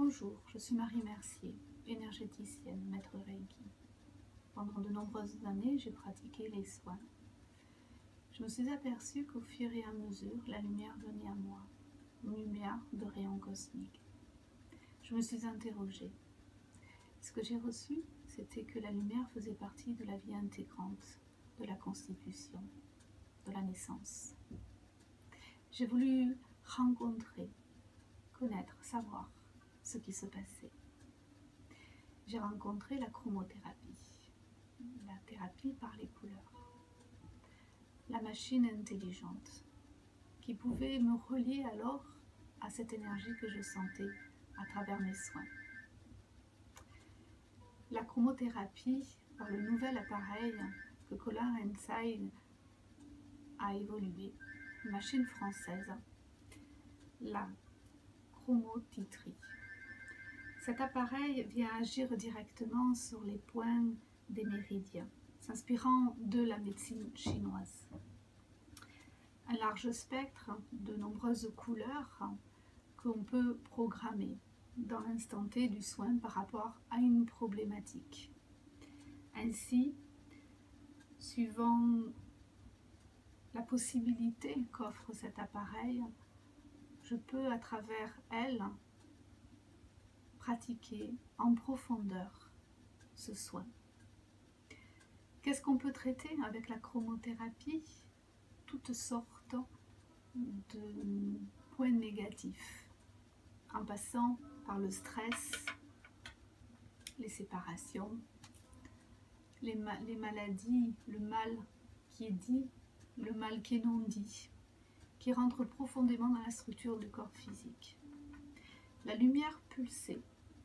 Bonjour, je suis Marie Mercier, énergéticienne, maître Reiki. Pendant de nombreuses années, j'ai pratiqué les soins. Je me suis aperçue qu'au fur et à mesure, la lumière venait à moi, une lumière de rayons cosmiques. Je me suis interrogée. Ce que j'ai reçu, c'était que la lumière faisait partie de la vie intégrante, de la constitution, de la naissance. J'ai voulu rencontrer, connaître, savoir ce qui se passait. J'ai rencontré la chromothérapie, la thérapie par les couleurs, la machine intelligente qui pouvait me relier alors à cette énergie que je sentais à travers mes soins. La chromothérapie par le nouvel appareil que Colin Hensey a évolué, une machine française, la chromotitrie. Cet appareil vient agir directement sur les points des méridiens, s'inspirant de la médecine chinoise. Un large spectre de nombreuses couleurs qu'on peut programmer dans l'instant T du soin par rapport à une problématique. Ainsi, suivant la possibilité qu'offre cet appareil, je peux à travers elle pratiquer en profondeur ce soin. Qu'est-ce qu'on peut traiter avec la chromothérapie? Toutes sortes de points négatifs, en passant par le stress, les séparations, les maladies, le mal qui est dit, le mal qui est non dit, qui rentre profondément dans la structure du corps physique. La lumière pulsée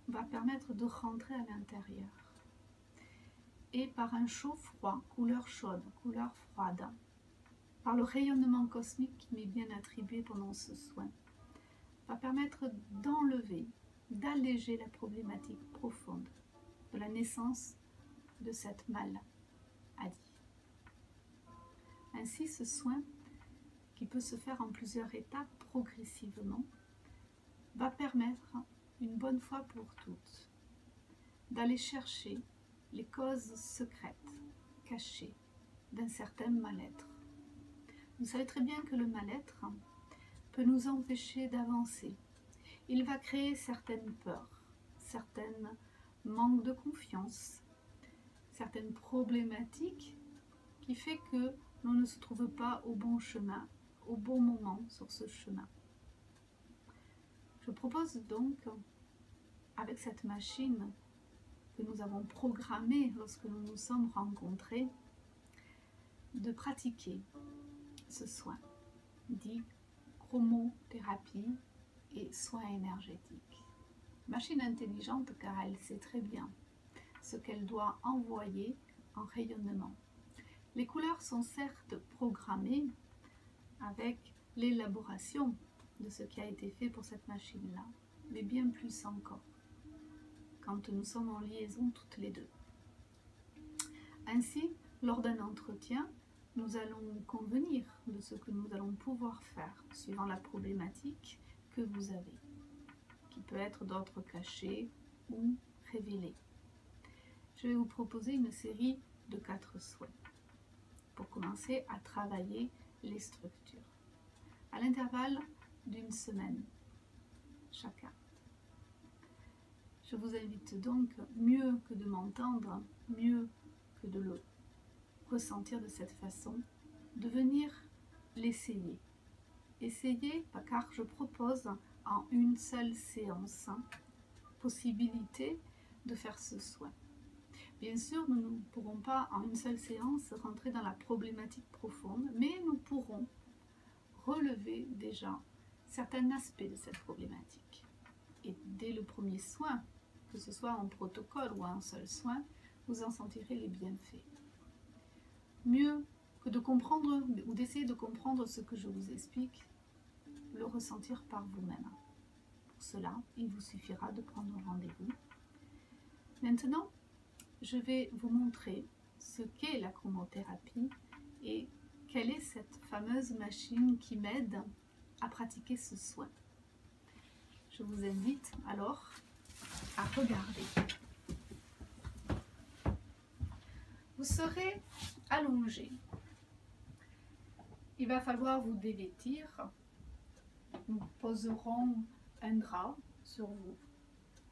va permettre de rentrer à l'intérieur. Et par un chaud-froid, couleur chaude, couleur froide, par le rayonnement cosmique qui m'est bien attribué pendant ce soin, va permettre d'enlever, d'alléger la problématique profonde de la naissance de cette maladie. Ainsi, ce soin, qui peut se faire en plusieurs étapes progressivement, va permettre, une bonne fois pour toutes, d'aller chercher les causes secrètes, cachées, d'un certain mal-être. Vous savez très bien que le mal-être peut nous empêcher d'avancer. Il va créer certaines peurs, certains manques de confiance, certaines problématiques qui fait que l'on ne se trouve pas au bon chemin, au bon moment sur ce chemin. Je propose donc, avec cette machine que nous avons programmée lorsque nous nous sommes rencontrés, de pratiquer ce soin, dit chromothérapie et soins énergétiques. Machine intelligente car elle sait très bien ce qu'elle doit envoyer en rayonnement. Les couleurs sont certes programmées avec l'élaboration de ce qui a été fait pour cette machine-là, mais bien plus encore, quand nous sommes en liaison toutes les deux. Ainsi, lors d'un entretien, nous allons convenir de ce que nous allons pouvoir faire, suivant la problématique que vous avez, qui peut être d'ordre caché ou révélé. Je vais vous proposer une série de 4 soins, pour commencer à travailler les structures, à l'intervalle d'une semaine chacun. Je vous invite donc, mieux que de m'entendre, mieux que de le ressentir de cette façon, de venir l'essayer. Essayez, car je propose en une seule séance possibilité de faire ce soin. Bien sûr, nous ne pourrons pas en une seule séance rentrer dans la problématique profonde, mais nous pourrons relever déjà certains aspects de cette problématique. Et dès le premier soin, que ce soit en protocole ou un seul soin, vous en sentirez les bienfaits. Mieux que de comprendre ou d'essayer de comprendre ce que je vous explique, le ressentir par vous-même. Pour cela, il vous suffira de prendre rendez-vous. Maintenant, je vais vous montrer ce qu'est la chromothérapie et quelle est cette fameuse machine qui m'aide à pratiquer ce soin. Je vous invite alors à regarder. Vous serez allongé. Il va falloir vous dévêtir. Nous poserons un drap sur vous,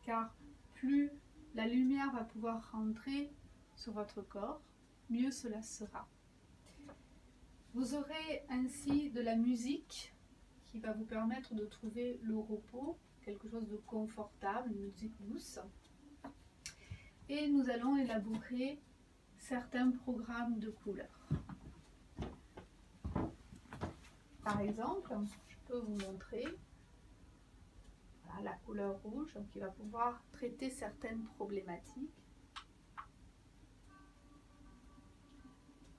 car plus la lumière va pouvoir rentrer sur votre corps, mieux cela sera. Vous aurez ainsi de la musique qui va vous permettre de trouver le repos, quelque chose de confortable, une musique douce. Et nous allons élaborer certains programmes de couleurs. Par exemple, je peux vous montrer la couleur rouge qui va pouvoir traiter certaines problématiques.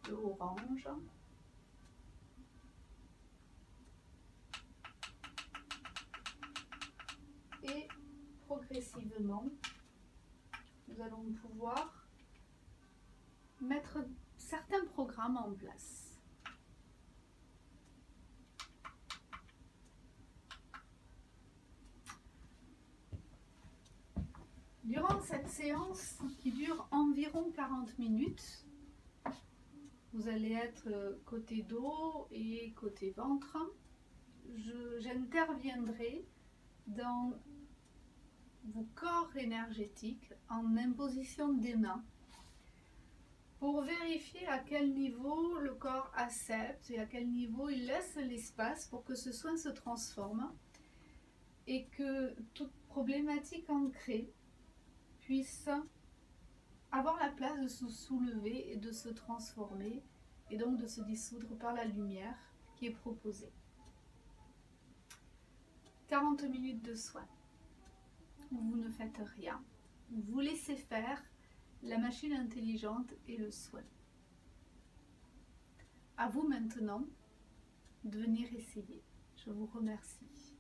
Le orange. Et progressivement, nous allons pouvoir mettre certains programmes en place. Durant cette séance qui dure environ 40 minutes, vous allez être côté dos et côté ventre. J'interviendrai dans vos corps énergétiques en imposition des mains pour vérifier à quel niveau le corps accepte et à quel niveau il laisse l'espace pour que ce soin se transforme et que toute problématique ancrée puisse avoir la place de se soulever et de se transformer et donc de se dissoudre par la lumière qui est proposée. 40 minutes de soin. Vous ne faites rien. Vous laissez faire la machine intelligente et le soin. À vous maintenant de venir essayer. Je vous remercie.